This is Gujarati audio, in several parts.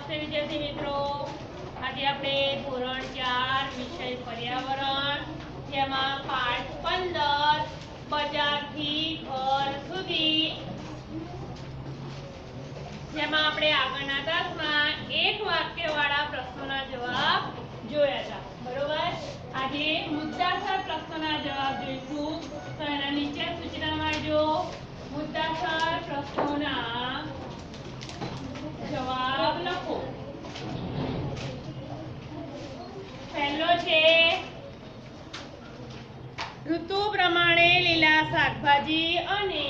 નમસ્તે વિદ્યાર્થી મિત્રો, આજે આપણે ધોરણ 4 વિષય પર્યાવરણ જેમાં પાઠ 15 બજારથી ઘર સુધી જેમાં આપણે આગળના તાસમાં એક વાક્યવાળા પ્રશ્નોના જવાબ જોયા હતા. બરોબર. આજે મુદ્દાસર પ્રશ્નોના જવાબ જોઈશું. તો એના નીચે સૂચના મારજો. મુદ્દાસર પ્રશ્નોના જવાબ લખો. પહેલો છે ઋતુ પ્રમાણે લીલા શાકભાજી અને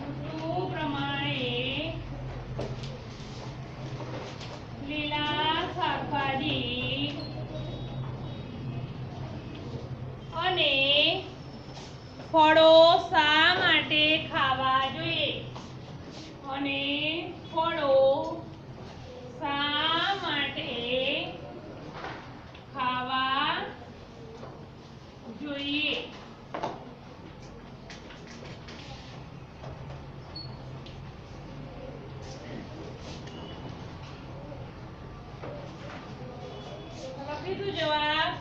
ઋતુ પ્રમાણે લીલા શાકભાજી અને ફળો શા માટે ખાવા જોઈએ? અને ફળો શા માટે ખાવા જોઈએ? લખીશું જવાબ.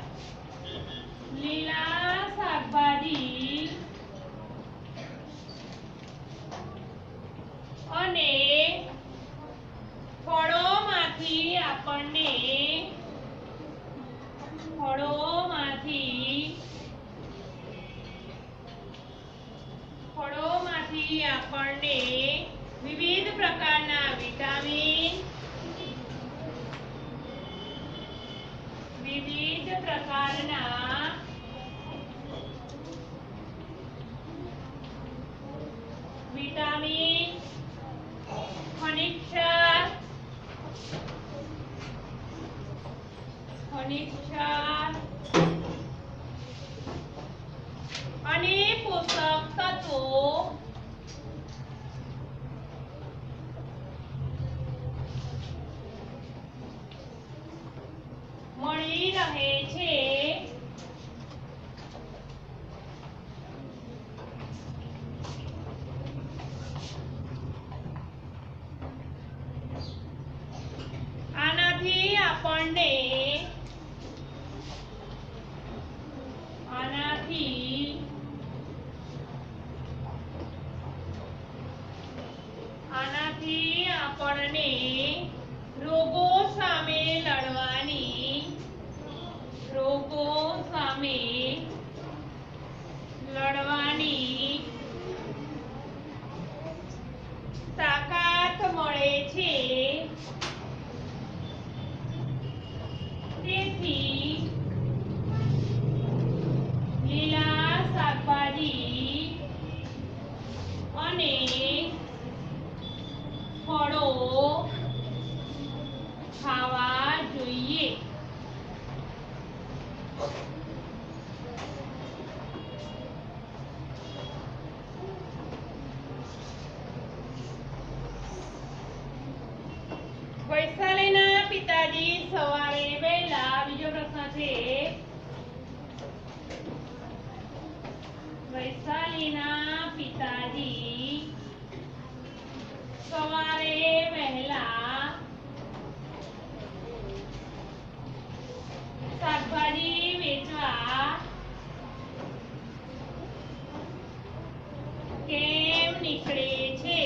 લીલા શાકભાજી અને ફળોમાંથી આપણને વિવિધ પ્રકારના વિટામિન ખનિજ ક્ષાર અને પોષક તત્વો મળી રહે છે. આનાથી આપણને રોગો સામે લડવાની તાકાત મળે છે. તેથી લીલા શાકભાજી અને ફળો ખાવા જોઈએ. વૈશાલીના પિતાજી સવારે વહેલા. બીજો પ્રશ્ન છે વૈશાલીના પિતાજી સવારે વહેલા શાકભાજી વેચવા કેમ નીકળે છે?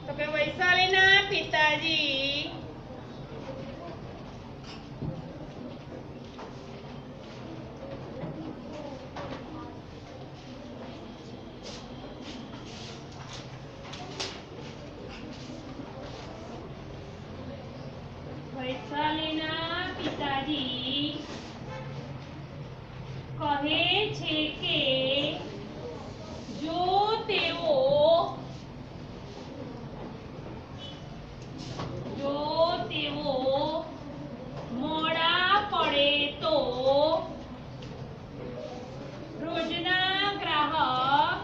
તો કે વૈશાલીના પિતાજી કહે છે કે જો તેઓ મોડા પડે તો રોજના ગ્રાહક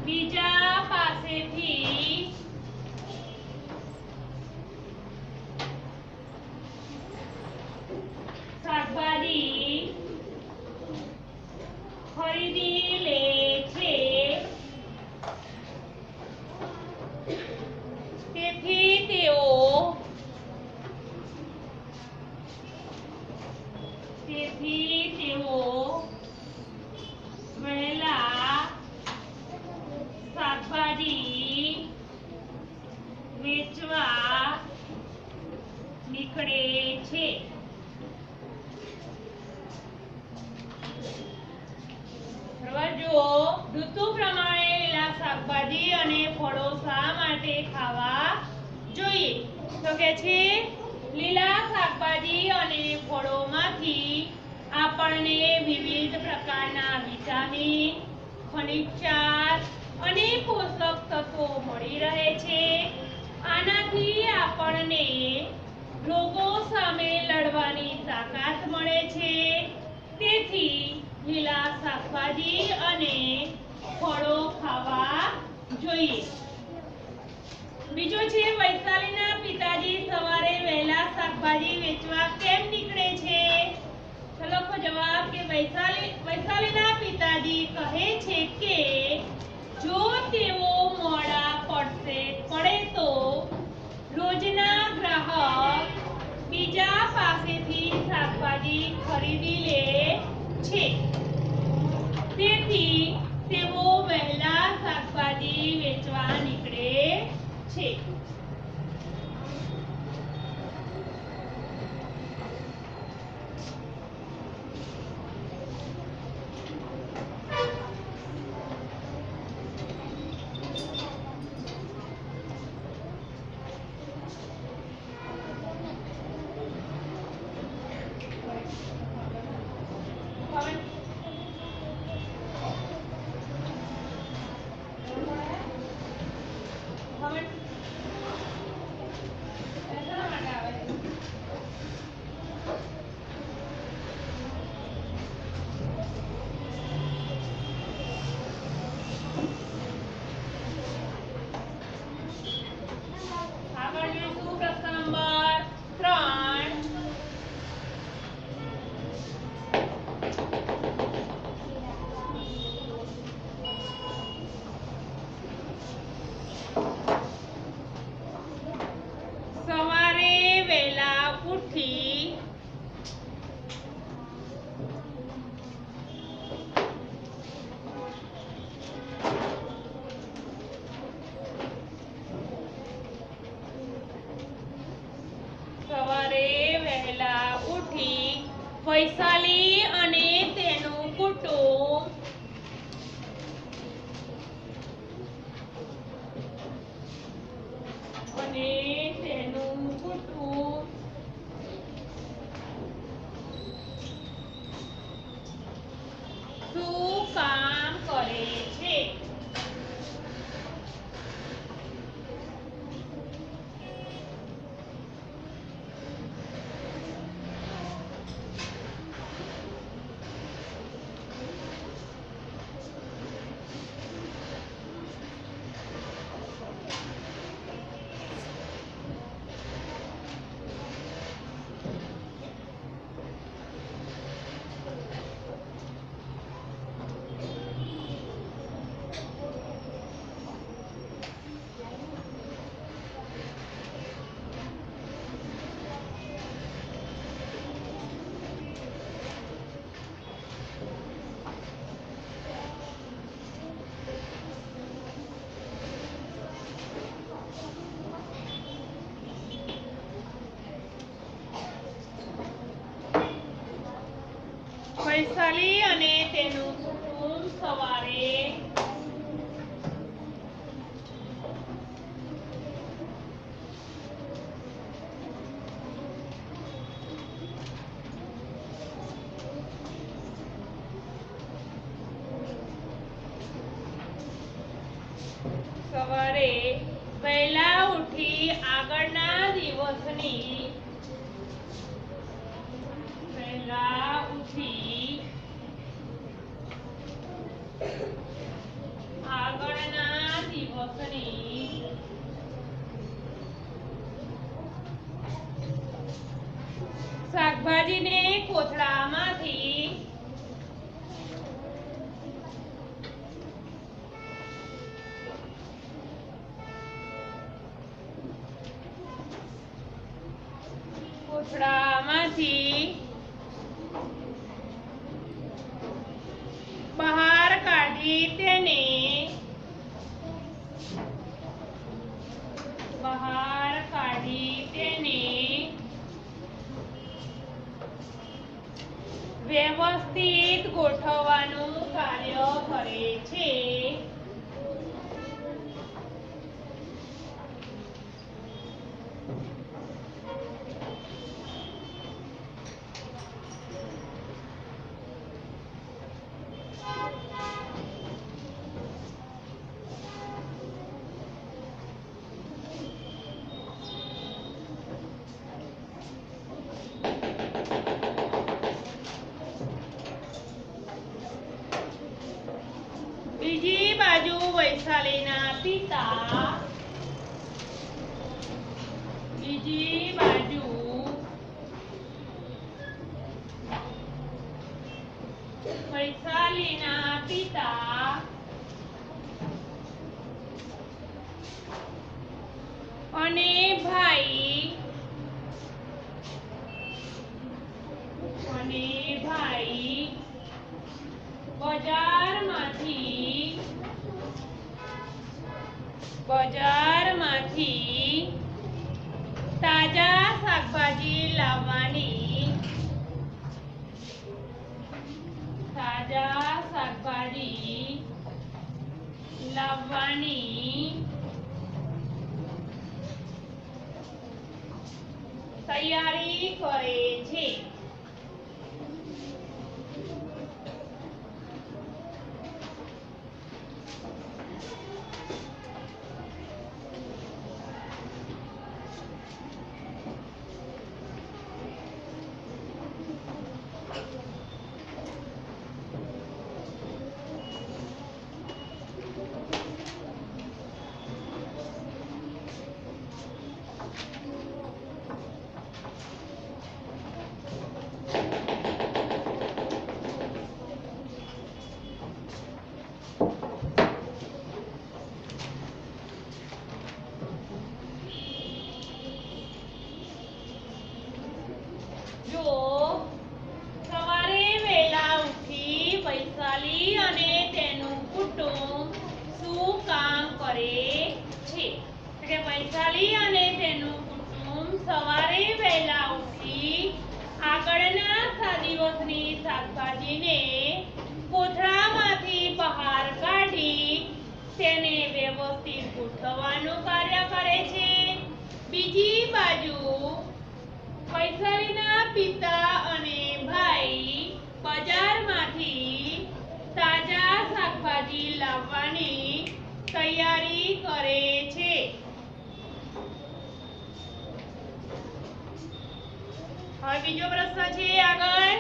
બીજા પાસેથી તેથી તેઓ વહેલા શાકભાજી વેચવા નીકળે છે. જુઓ, ઋતુ પ્રમાણે લીલા શાકભાજી અને ફળો શા માટે ખાવા જોઈએ? તો કે છે લીલા શાકભાજી અને ફળોમાંથી આપણને વિવિધ પ્રકારના વિટામિન, ખનિજ ક્ષાર અને પોષક તત્વો મળી રહે છે. આનાથી આપણને રોગો સામે લડવાની તાકાત મળે છે. તેથી લીલા શાકભાજી અને ફળો ખાવા જોઈએ. બીજો છે વૈશાલીના પિતાજી સવારે વહેલા શાકભાજી વેચવા કેમ નીકળે છે? તો લખો જવાબ કે વૈશાલીના પિતાજી કહે છે કે જો તેઓ મોડા પડે તો રોજના ગ્રાહક બીજા પાસેથી શાકભાજી ખરીદી લે છે. તેથી તેઓ વહેલા શાકભાજી વેચવા નીકળે છે. વૈશાલી અને તેનું કુટુંબ શું કામ કરે છે? વૈશાલી અને તેનું કુટુંબ સવારે વહેલા ઉઠી આગળના દિવસની શાકભાજીને કોથળામાંથી કોથળામાંથી બહાર કાઢી તેને વ્યવસ્થિત ગોઠવવાનું કાર્ય કરે છે. બીજી બાજુ વૈશાલીના પિતા અને ભાઈ બજારમાંથી તાજા શાકભાજી લાવવાની તૈયારી કરે છે. સવારે વહેલા ઉઠી વૈશાલી અને તેનું કુટુંબ શું કામ કરે છે? કે વૈશાલી અને તેનું કુટુંબ સવારે વહેલા ઉઠી આગળના દિવસની શાકભાજીને કોથળામાંથી બહાર કાઢી તેને વ્યવસ્થિત ગોઠવવાનું કાર્ય કરે છે. બીજી બાજુ વૈશાલીના પિતા અને ભાઈ બજારમાંથી તાજા શાકભાજી લાવવાની તૈયારી કરે છે. હવે બીજો પ્રશ્ન છે આગળ.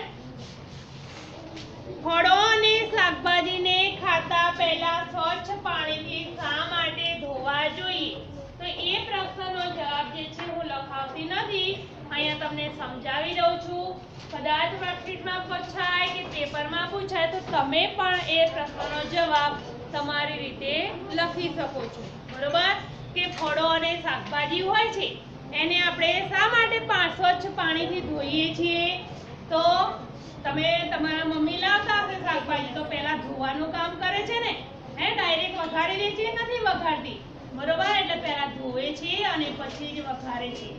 ફળો અને શાકભાજીને ખાતા પહેલા સ્વચ્છ પાણીથી શા માટે ધોવા જોઈએ? તો એ પ્રશ્નનો જવાબ જે છે હું લખાવતી નથી, અહીંયા તમને સમજાવી દઉં છું. કદાચ વર્કશીટમાં પૂછાય કે પેપરમાં પૂછાય તો તમે પણ એ પ્રશ્નનો જવાબ તમારી રીતે લખી શકો છો. બરોબર? કે ફળો અને શાકભાજી હોય છે એને આપણે શા માટે સ્વચ્છ પાણીથી ધોઈએ છીએ? તો તમે તમારા મમ્મી લાવતા હશે શાકભાજી તો પહેલા ધોવાનું કામ કરે છે ને, ડાયરેક્ટ વઘારી દે છે, નથી વઘારતી. બરોબર? એટલે પહેલા ધોવે છે અને પછી જ વઘારે છે.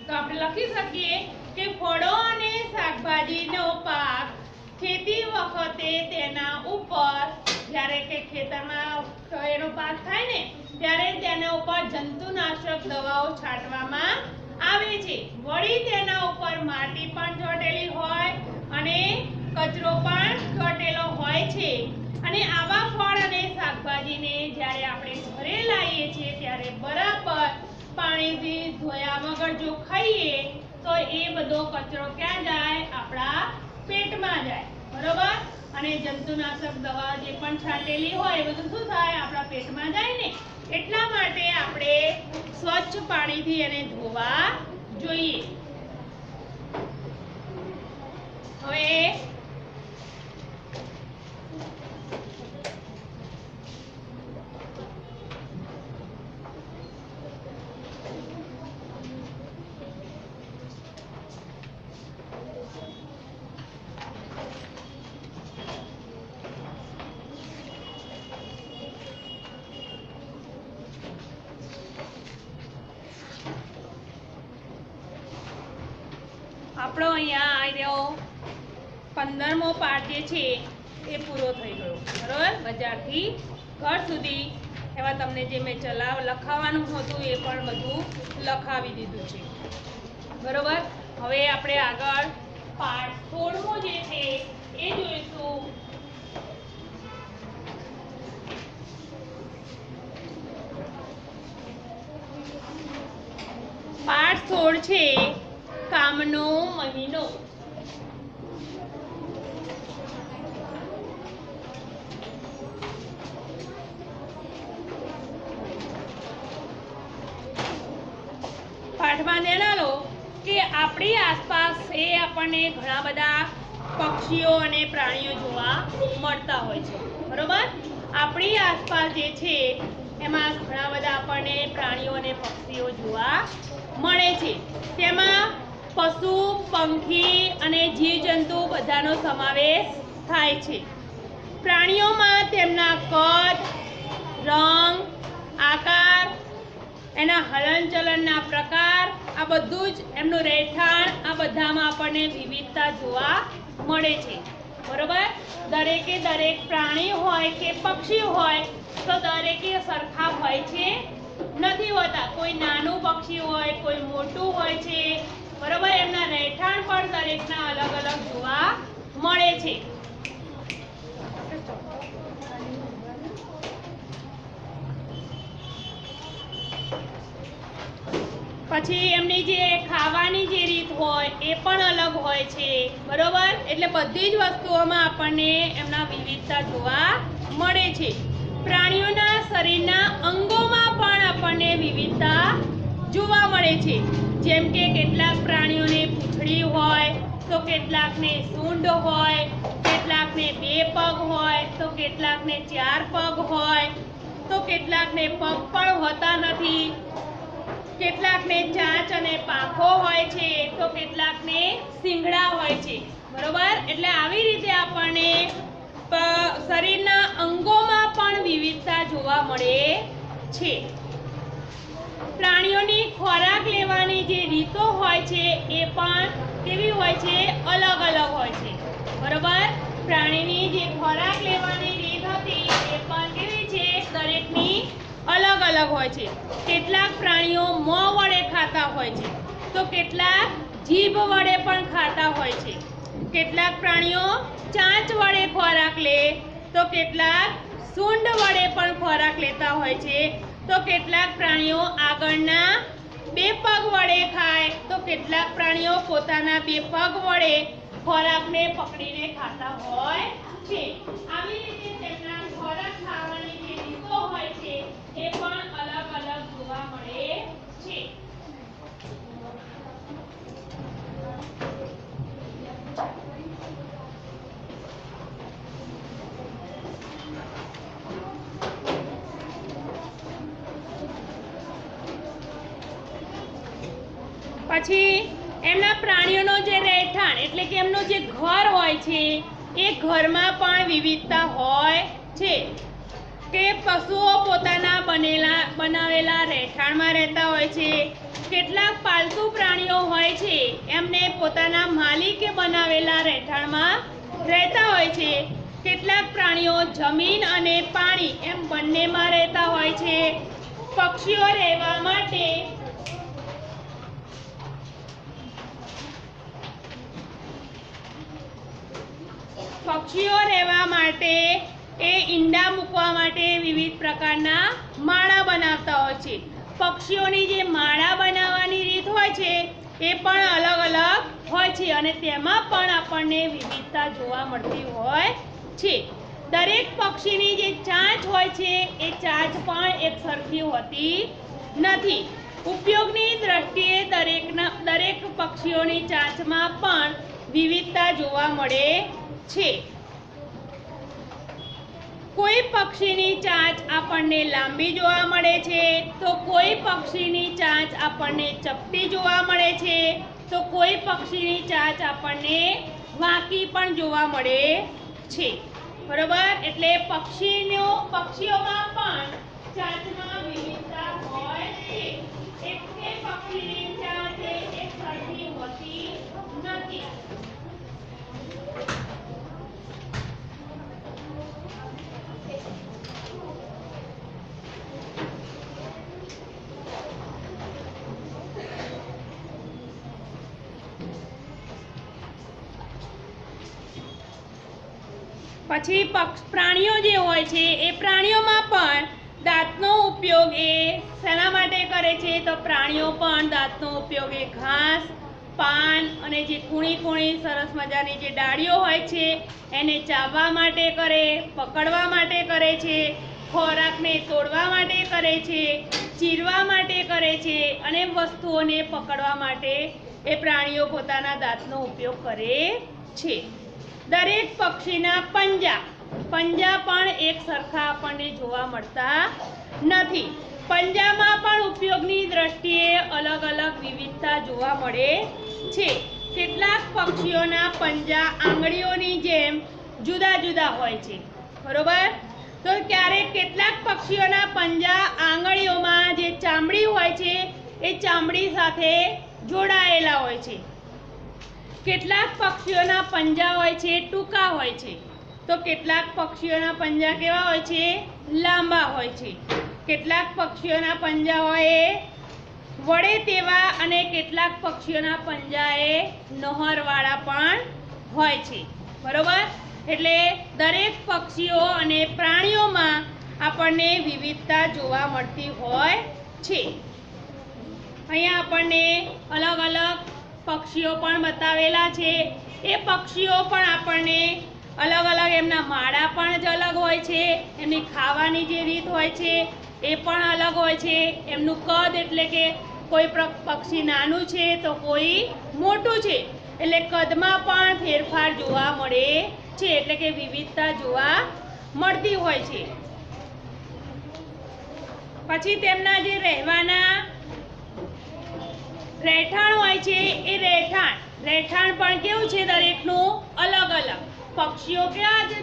તો આપણે લખી શકીએ કે ફળો અને શાકભાજીનો પાક ખેતી વખતે તેના ઉપર જ્યારે કે ખેતરમાં એનો પાક થાય ને ત્યારે તેના ઉપર જંતુનાશક દવાઓ છાંટવામાં આવે છે. વળી તેના ઉપર માટી પણ ચોંટેલી હોય અને કચરો પણ ચોંટેલો હોય છે. અને આવા ફળ અને શાકભાજીને જ્યારે આપણે ઘરે લાવીએ છીએ ત્યારે બરાબર પાણીથી ધોયા વગર જો ખાઈએ તો એ બધો કચરો ક્યાં જાય? આપણા પેટમાં જાય. બરોબર? અને જંતુનાશક દવા જે પણ છાંટેલી હોય એ બધું શું થાય? આપણા પેટમાં જાય ને. એટલા માટે આપણે સ્વચ્છ પાણીથી એને ધોવા જોઈએ. હવે આપણો અહીંયા આવી રહ્યો 15મો પાઠ જે છે એ પૂરો થઈ ગયો બરાબર। બજારથી ઘર સુધી એવા તમને જે મેં લખાવવાનું હતું એ પણ બધું લખાવી દીધું છે બરાબર। હવે આપણે આગળ પાઠ 16મો જે છે એ જોઈશું। પાઠ 16 છે કામનો મહિનો। પાઠમાં ધ્યાન લો કે આપણી આસપાસ એ આપણને ઘણા બધા પક્ષીઓ અને પ્રાણીઓ જોવા મળતા હોય છે બરોબર। આપણી આસપાસ જે છે એમાં ઘણા બધા આપણને પ્રાણીઓ અને પક્ષીઓ જોવા મળે છે। તેમાં પશુ પંખી અને જીવજંતુ બધાનો સમાવેશ થાય છે। પ્રાણીઓમાં તેમના કદ રંગ આકાર એના હલનચલનના પ્રકાર આ બધું જ એમનું રહેઠાણ આ બધામાં આપણને વિવિધતા જોવા મળે છે બરોબર। દરેકે દરેક પ્રાણી હોય કે પક્ષી હોય તો દરેકે સરખા હોય છે નથી હોતા। કોઈ નાનું પક્ષી હોય કોઈ મોટું હોય છે બરોબર। એમના રહેઠાણ પણ દરેકના અલગ અલગ જોવા મળે છે। પછી એમની જે ખાવાની જે રીત હોય એ પણ અલગ હોય છે બરોબર। એટલે બધી જ વસ્તુઓમાં આપણને એમના વિવિધતા જોવા મળે છે। પ્રાણીઓના શરીરના અંગોમાં પણ આપણને વિવિધતા જોવા મળે છે। જેમ કે કેટલાક પ્રાણીઓને પૂંછડી હોય તો કેટલાકને સૂંઢ હોય, કેટલાકને 2 પગ હોય તો કેટલાકને 4 પગ હોય તો કેટલાકને પગ પણ હોતા નથી, કેટલાકને ચાંચ અને પાંખો હોય છે તો કેટલાકને શિંગડા હોય છે બરોબર। એટલે આવી રીતે આપણને શરીરના અંગોમાં પણ વિવિધતા જોવા મળે છે। પ્રાણીઓની ખોરાક લેવાની જે રીતો હોય છે એ પણ કેવી હોય છે અલગ અલગ હોય છે બરોબર। પ્રાણીની જે ખોરાક લેવાની રીત હતી એ પણ કેવી છે દરેકની અલગ અલગ હોય છે। કેટલાક પ્રાણીઓ મોં વડે ખાતા હોય છે તો કેટલાક જીભ વડે પણ ખાતા હોય છે। કેટલાક પ્રાણીઓ ચાંચ વડે ખોરાક લે તો કેટલાક સૂંઢ વડે પણ ખોરાક લેતા હોય છે તો કેટલાક પ્રાણીઓ આગળના 2 પગ વડે ખાય તો કેટલાક પ્રાણીઓ પોતાના 2 પગ વડે ખોરાકને પકડીને ખાતા હોય છે। આવી રીતે તેમના ખોરાક ખાવાની જે રીતો હોય છે એ પણ અલગ અલગ જોવા મળે છે। પછી એમના પ્રાણીઓનો જે રહેઠાણ એટલે કે એમનું જે ઘર હોય છે એ ઘરમાં પણ વિવિધતા હોય છે કે પશુઓ પોતાના બનાવેલા રહેઠાણમાં રહેતા હોય છે। કેટલાક પાલતુ પ્રાણીઓ હોય છે એમને પોતાના માલિકે બનાવેલા રહેઠાણમાં રહેતા હોય છે। કેટલાક પ્રાણીઓ જમીન અને પાણી એમ બંનેમાં રહેતા હોય છે। પક્ષીઓ રહેવા માટે એ ઈંડા મૂકવા માટે વિવિધ પ્રકારના માળા બનાવતા હોય છે। પક્ષીઓની જે માળા બનાવવાની રીત હોય છે એ પણ અલગ અલગ હોય છે અને તેમાં પણ આપણને વિવિધતા જોવા મળતી હોય છે। દરેક પક્ષીની જે ચાંચ હોય છે એ ચાંચ પણ એક સરખી હોતી નથી। ઉપયોગની દ્રષ્ટિએ દરેક પક્ષીઓની ચાંચમાં પણ વિવિધતા જોવા મળે છે। કોઈ પક્ષીની ચાંચ આપણને લાંબી જોવા મળે છે તો કોઈ પક્ષીની ચાંચ આપણને ચપટી જોવા મળે છે તો કોઈ પક્ષીની ચાંચ આપણને વાંકી પણ જોવા મળે છે બરોબર। એટલે પક્ષીઓમાં પણ ચાંચમાં વિવિધતા હોય છે। એક પક્ષીની ચાંચ એક સરખી હોતી નથી। પછી પ્રાણીઓ જે હોય છે એ પ્રાણીઓમાં પણ દાંતનો ઉપયોગ એ શેના માટે કરે છે? તો પ્રાણીઓ પણ દાંતનો ઉપયોગ એ ઘાસ, પાન અને જે કૂણી સરસ મજાની જે ડાળીઓ હોય છે એને ચાવવા માટે કરે, પકડવા માટે કરે છે, ખોરાકને તોડવા માટે કરે છે, ચીરવા માટે કરે છે અને વસ્તુઓને પકડવા માટે એ પ્રાણીઓ પોતાના દાંતનો ઉપયોગ કરે છે. દરેક પક્ષીના પંજા પણ એક સરખા આપણને જોવા મળતા નથી. પંજામાં પણ ઉપયોગની દ્રષ્ટિએ અલગ અલગ વિવિધતા જોવા મળે છે. કેટલાક પક્ષીઓના પંજા આંગળીઓની જેમ જુદા જુદા હોય છે, બરોબર? તો ક્યારેક કેટલાક પક્ષીઓના પંજા આંગળીઓમાં જે ચામડી હોય છે એ ચામડી સાથે જોડાયેલા હોય છે. કેટલાક પક્ષીઓના પંજા હોય છે ટૂંકા હોય છે, તો કેટલાક પક્ષીઓના પંજા કેવા હોય છે? લાંબા હોય છે. કેટલાક પક્ષીઓના પંજા હોય વળે તેવા અને કેટલાક પક્ષીઓના પંજા એ નહોરવાળા પણ હોય છે, બરોબર? એટલે દરેક પક્ષીઓ અને પ્રાણીઓમાં આપણને વિવિધતા જોવા મળતી હોય છે. અહીંયા આપણને અલગ અલગ પક્ષીઓ પણ બતાવેલા છે. એ પક્ષીઓ પણ આપણને અલગ અલગ એમના માળા પણ જ અલગ હોય છે, એમની ખાવાની જે રીત હોય છે એ પણ અલગ હોય છે. એમનું કદ એટલે કે કોઈ પક્ષી નાનું છે તો કોઈ મોટું છે, એટલે કદમાં પણ ફેરફાર જોવા મળે છે, એટલે કે વિવિધતા જોવા મળતી હોય છે. પછી તેમના જે રહેવાના રહેઠાણ હોય છે એ રહેઠાણ પણ કેવું છે? દરેકનું અલગ અલગ. પક્ષીઓ કેવા છે?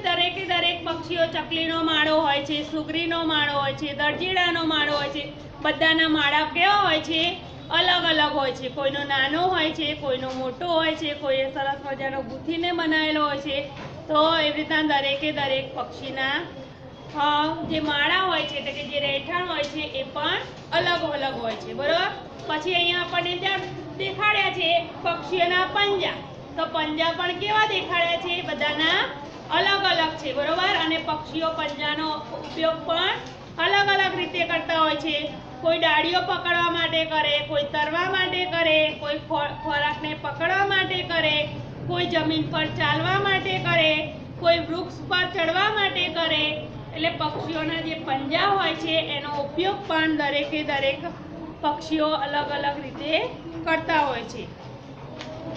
દરેક પક્ષીઓ ચકલીનો માળો હોય છે, સુગરીનો માળો હોય છે, દરજીડાનો માળો હોય છે. બધાના માળા કેવા હોય છે? અલગ અલગ હોય છે. કોઈનો નાનો હોય છે, કોઈનો મોટો હોય છે, કોઈ સરસ મજાનો ગૂંથીને બનાવેલો હોય છે. તો એવી રીતના દરેક પક્ષીના જે માળા હોય છે એટલે કે જે રહેઠાણ હોય છે એ પણ અલગ અલગ હોય છે, બરોબર? પછી અહીંયા આપણને ત્યાં દેખાડ્યા છે પક્ષીઓના પંજા. તો પંજા પણ કેવા દેખાડ્યા છે? બધાના અલગ અલગ છે, બરોબર? અને પક્ષીઓ પંજાનો ઉપયોગ પણ અલગ અલગ રીતે કરતા હોય છે. કોઈ ડાળીઓ પકડવા માટે કરે, કોઈ તરવા માટે કરે, કોઈ ખોરાકને પકડવા માટે કરે, કોઈ જમીન પર ચાલવા માટે કરે, કોઈ વૃક્ષ પર ચડવા માટે કરે. એટલે પક્ષીઓના જે પંજા હોય છે એનો ઉપયોગ પણ દરેક પક્ષીઓ અલગ અલગ રીતે કરતા હોય છે.